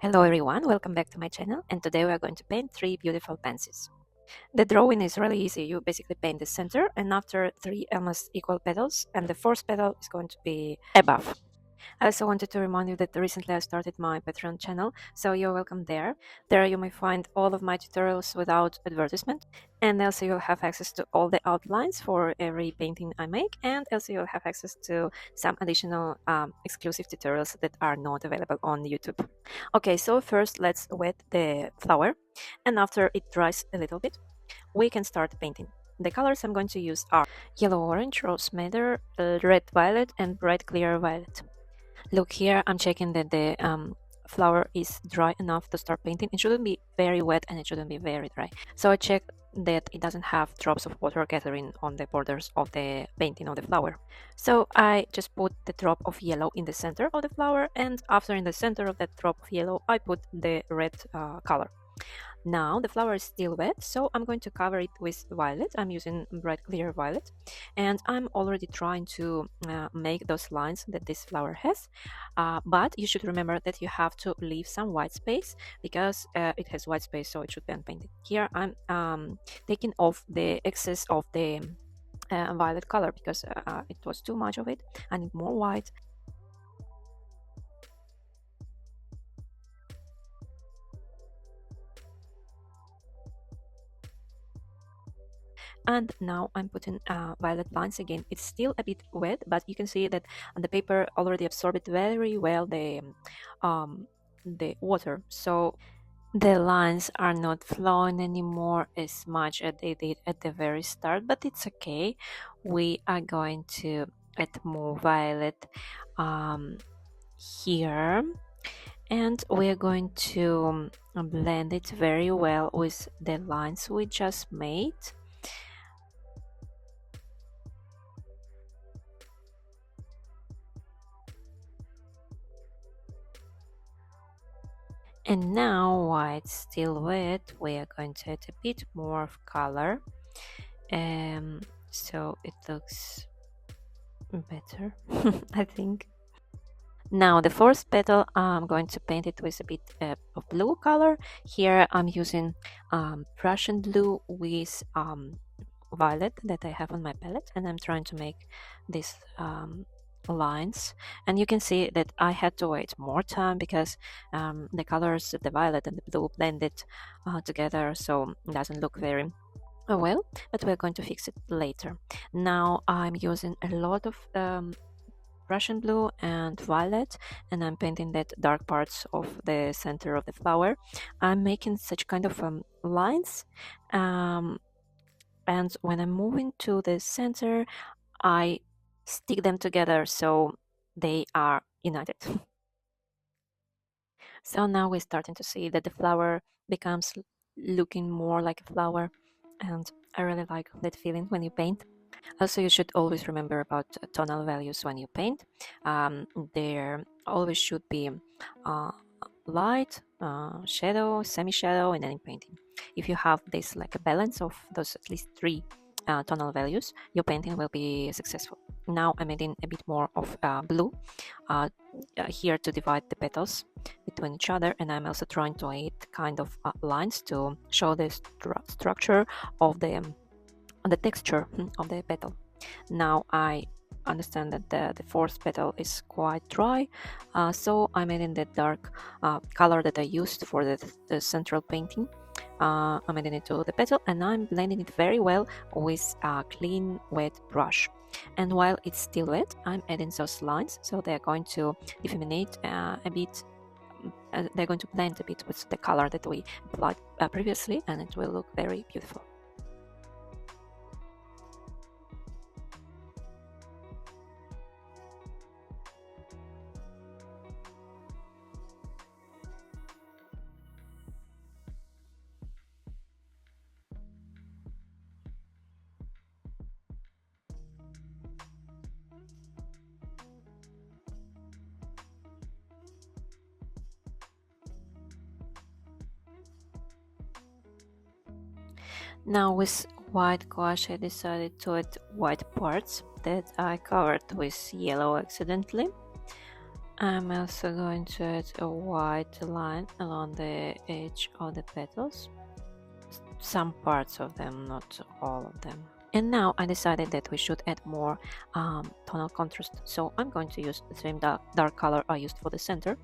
Hello everyone, welcome back to my channel, and today we are going to paint three beautiful pansies. The drawing is really easy. You basically paint the center and after three almost equal petals, and the fourth petal is going to be above. I also wanted to remind you that recently I started my Patreon channel, so you're welcome there. There you may find all of my tutorials without advertisement, and also you'll have access to all the outlines for every painting I make, and also you'll have access to some additional exclusive tutorials that are not available on YouTube. Okay, so first let's wet the flower, and after it dries a little bit, we can start painting. The colors I'm going to use are yellow-orange, rose madder, red-violet, and bright clear violet. Look here, I'm checking that the flower is dry enough to start painting. It shouldn't be very wet and it shouldn't be very dry. So I checked that it doesn't have drops of water gathering on the borders of the painting of the flower. So I just put the drop of yellow in the center of the flower, and after in the center of that drop of yellow I put the red color. Now the flower is still wet, so I'm going to cover it with violet. I'm using bright clear violet, and I'm already trying to make those lines that this flower has, but you should remember that you have to leave some white space because it has white space, so it should be unpainted. Here I'm taking off the excess of the violet color because it was too much of it. I need more white. And now I'm putting violet lines again. It's still a bit wet, but you can see that the paper already absorbed very well the water, so the lines are not flowing anymore as much as they did at the very start, but it's okay. We are going to add more violet here, and we are going to blend it very well with the lines we just made. And now, while it's still wet, we are going to add a bit more of color, so it looks better, I think. Now the fourth petal, I'm going to paint it with a bit of blue color. Here I'm using Prussian blue with violet that I have on my palette, and I'm trying to make this lines, and you can see that I had to wait more time because the colors of the violet and the blue blended together, so it doesn't look very well, but we're going to fix it later. Now I'm using a lot of Prussian blue and violet, and I'm painting that dark parts of the center of the flower. I'm making such kind of lines, and when I'm moving to the center I stick them together so they are united. So now we're starting to see that the flower becomes looking more like a flower, and I really like that feeling when you paint. Also, you should always remember about tonal values when you paint. There always should be light, shadow, semi-shadow in any painting. If you have this like a balance of those at least three tonal values, your painting will be successful. Now I'm adding a bit more of blue here to divide the petals between each other, and I'm also trying to add kind of lines to show the structure of the texture of the petal. Now I understand that the fourth petal is quite dry, so I'm adding the dark color that I used for the central painting. I'm adding it to the petal, and I'm blending it very well with a clean wet brush. And while it's still wet, I'm adding those lines, so they're going to diffuse a bit. They're going to blend a bit with the color that we applied previously, and it will look very beautiful. Now with white gouache I decided to add white parts that I covered with yellow accidentally. I'm also going to add a white line along the edge of the petals, some parts of them, not all of them. And now I decided that we should add more tonal contrast, so I'm going to use the same dark color I used for the center,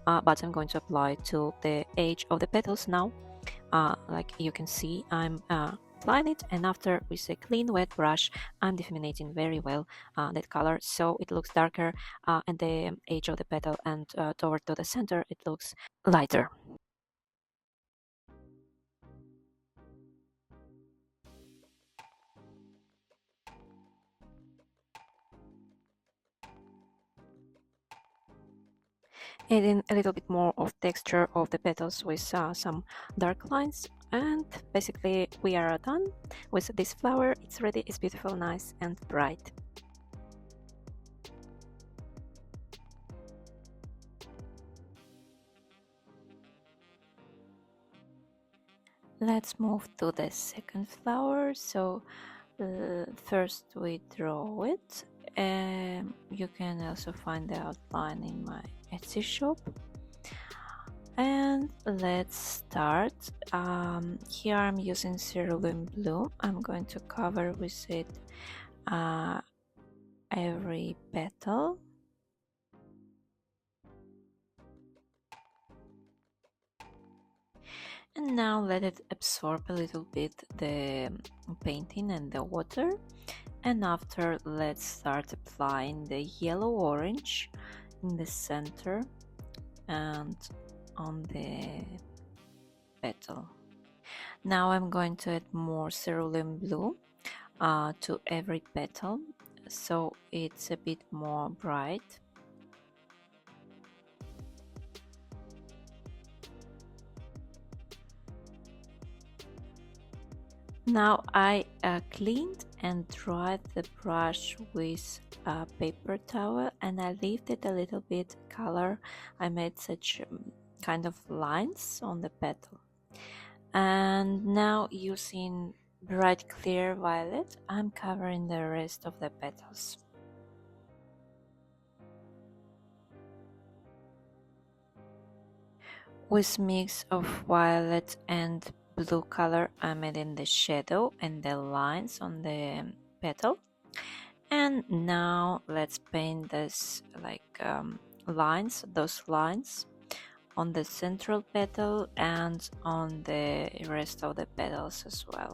but I'm going to apply to the edge of the petals now. Like you can see, I'm applying it, and after with a clean wet brush I'm diffusing very well that color, so it looks darker at the edge of the petal, and toward to the center it looks lighter. Adding a little bit more of texture of the petals with some dark lines, and basically we are done with this flower. It's ready, it's beautiful, nice and bright. Let's move to the second flower. So first we draw it. You can also find the outline in my Etsy shop. And let's start. Here I'm using cerulean blue. I'm going to cover with it every petal. And now let it absorb a little bit the painting and the water. And after, let's start applying the yellow orange in the center and on the petal. Now I'm going to add more cerulean blue to every petal, so it's a bit more bright. Now I cleaned and dried the brush with a paper towel, and I left it a little bit color. I made such kind of lines on the petal. And now using bright clear violet, I'm covering the rest of the petals. With mix of violet and blue color, I'm adding the shadow and the lines on the petal. And now let's paint this like lines, those lines on the central petal and on the rest of the petals as well.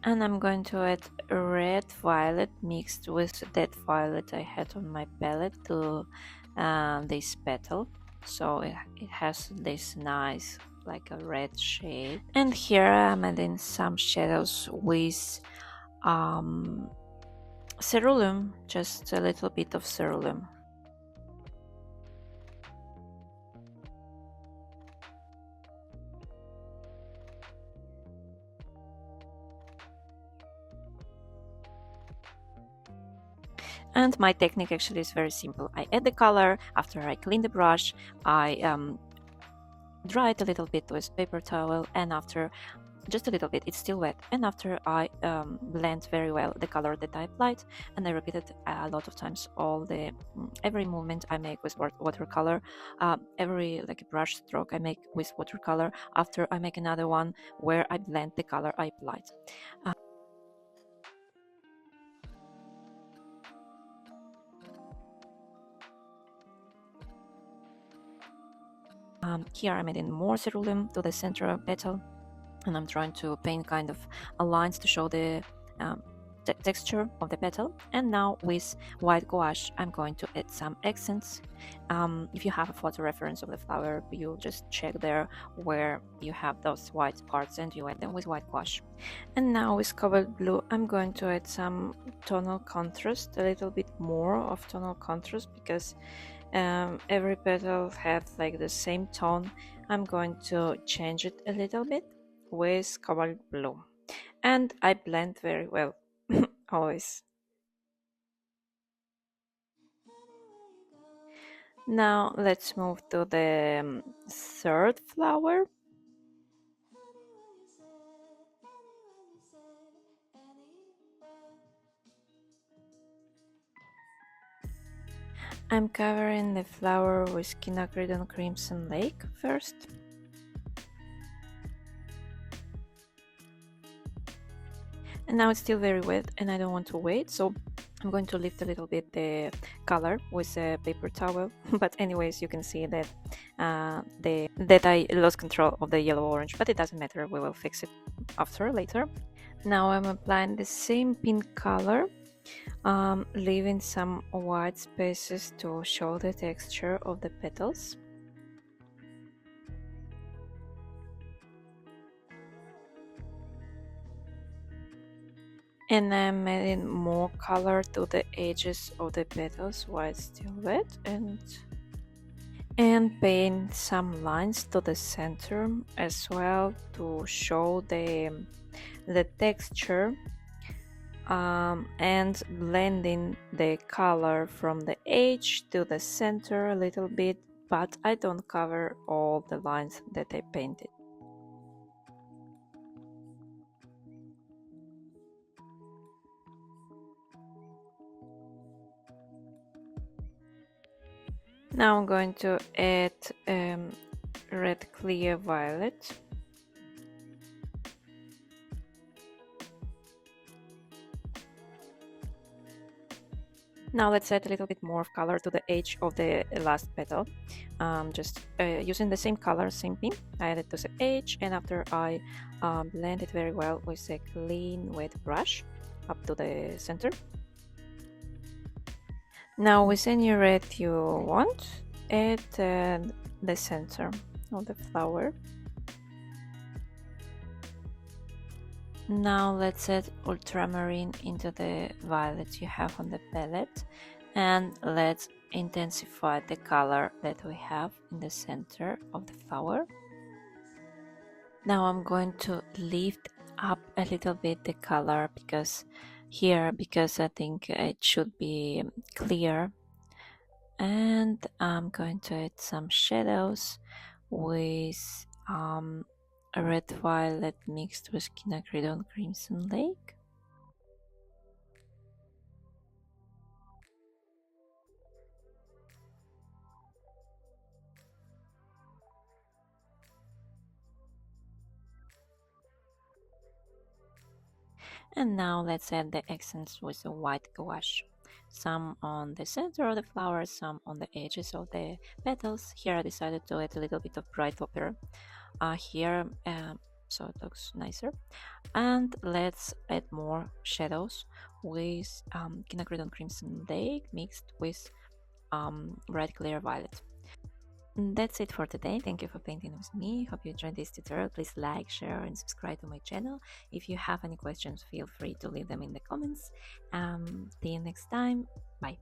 And I'm going to add red violet mixed with that violet I had on my palette to this petal, so it has this nice like a red shade. And here I'm adding some shadows with cerulean, just a little bit of cerulean. And my technique actually is very simple. I add the color after I clean the brush. I dry it a little bit with paper towel, and after just a little bit, it's still wet, and after I blend very well the color that I applied, and I repeat it a lot of times. All the every movement I make with watercolor, every like brush stroke I make with watercolor, after I make another one where I blend the color I applied. Here I'm adding more cerulean to the center petal, and I'm trying to paint kind of lines to show the texture of the petal. And now with white gouache I'm going to add some accents. If you have a photo reference of the flower, you just check there where you have those white parts and you add them with white gouache. And now with cobalt blue I'm going to add some tonal contrast, a little bit more of tonal contrast, because every petal has like the same tone. I'm going to change it a little bit with cobalt blue, and I blend very well always. Now let's move to the third flower. I'm covering the flower with quinacridone crimson lake first. And now it's still very wet and I don't want to wait, so I'm going to lift a little bit the color with a paper towel. But anyways, you can see that that I lost control of the yellow orange, but it doesn't matter, we will fix it later. Now I'm applying the same pink color, leaving some white spaces to show the texture of the petals. And I'm adding more color to the edges of the petals while it's still wet, and paint some lines to the center as well to show the texture, and blending the color from the edge to the center a little bit, but I don't cover all the lines that I painted. Now I'm going to add red clear violet. Now let's add a little bit more of color to the edge of the last petal. Just using the same color, same pink, I added to the edge, and after I blend it very well with a clean wet brush up to the center. Now with any red you want, add the center of the flower. Now let's add ultramarine into the violet you have on the palette, and let's intensify the color that we have in the center of the flower. Now I'm going to lift up a little bit the color because I think it should be clear, and I'm going to add some shadows with a red violet mixed with quinacridone crimson lake. And now let's add the accents with a white gouache. Some on the center of the flower, some on the edges of the petals. Here I decided to add a little bit of bright ochre here, so it looks nicer. And let's add more shadows with quinacridone crimson lake mixed with bright clear violet. That's it for today. Thank you for painting with me. Hope you enjoyed this tutorial. Please like, share and subscribe to my channel. If you have any questions, feel free to leave them in the comments. See you next time. Bye.